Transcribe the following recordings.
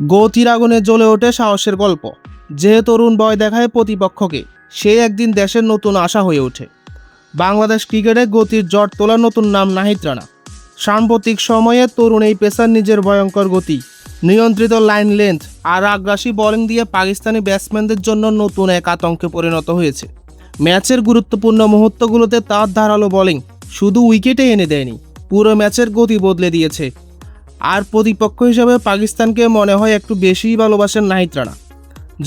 গতির আগুনে জ্বলে ওঠে সাহসের গল্প। যে তরুণ ভয় দেখায় প্রতিপক্ষকে, সে একদিন দেশের নতুন আশা হয়ে ওঠে। বাংলাদেশ ক্রিকেটে গতির জট তোলা নতুন নাম নাহিদ রানা। সাম্প্রতিক সময়ে তরুণ এই পেসার নিজের ভয়ঙ্কর গতি, নিয়ন্ত্রিত লাইন লেন্থ আর আগ্রাসী বোলিং দিয়ে পাকিস্তানি ব্যাটসম্যানদের জন্য নতুন এক আতঙ্কে পরিণত হয়েছে। ম্যাচের গুরুত্বপূর্ণ মুহূর্তগুলোতে তার ধারালো বোলিং শুধু উইকেটে এনে দেয়নি, পুরো ম্যাচের গতি বদলে দিয়েছে। আর প্রতিপক্ষ হিসেবে পাকিস্তানকে মনে হয় একটু বেশিই ভালোবাসেন নাহিদ রানা।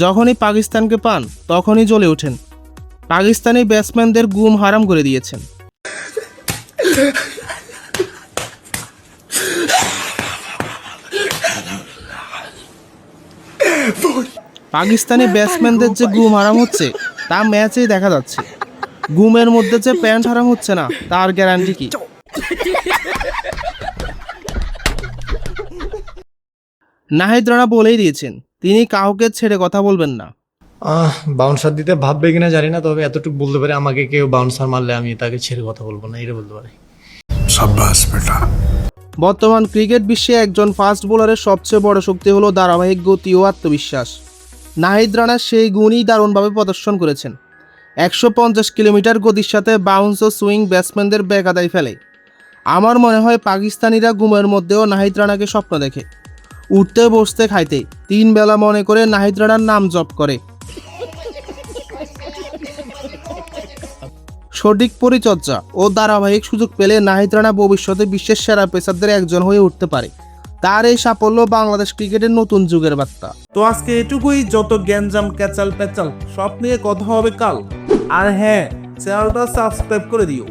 যখনই পাকিস্তানকে পান তখনই জ্বলে ওঠেন। পাকিস্তানি ব্যাটসম্যানদের ঘুম হারাম করে দিয়েছেন। পাকিস্তানি ব্যাটসম্যানদের যে ঘুম হারাম হচ্ছে তা ম্যাচেই দেখা যাচ্ছে। ঘুমের মধ্যে যে প্যান্ট হারাম হচ্ছে না তার গ্যারান্টি কি? নাহিদ রানা বলেই দিয়েছেন তিনি কাউকে ছেড়ে কথা বলবেন না। বাউন্সার দিতে ভাববে কিনা জানি না, তবে এতটুকু বলতে পারি, আমাকে কেউ বাউন্সার মারলে আমি তাকে ছেড়ে কথা বলবো না, এটা বলতে পারি। শাবাশ বেটা। বর্তমান ক্রিকেট বিশ্বে একজন ফাস্ট বোলারের সবচেয়ে বড় শক্তি হলো ধারাবাহিক গতি ও আত্মবিশ্বাস। নাহিদ রানা সেই গুণই দারুণভাবে প্রদর্শন করেছেন। 150 কিলোমিটার গতির সাথে বাউন্স ও সুইং ব্যাটসম্যানদের বেকায়দায় ফেলে। আমার মনে হয় পাকিস্তানিরা ঘুমের মধ্যেও নাহিদ রানাকে স্বপ্ন দেখে। উঠতে বসতে খাইতে 3 বেলা মনে করে নাহিদ রানার নাম জপ করে। সঠিক পরিচর্যা ও ধারাবাহিক সুযোগ পেলে নাহিদ রানা ভবিষ্যতে বিশ্বের সেরা পেসারদের একজন হয়ে উঠতে পারে। তার এই সাফল্য বাংলাদেশ ক্রিকেটের নতুন যুগের বার্তা। তো আজকে এটুকুই। যত গ্যাঞ্জাম ক্যাচাল প্যাচাল সব নিয়ে কথা হবে কাল। আর হ্যাঁ, চ্যানেলটা সাবস্ক্রাইব করে দিও।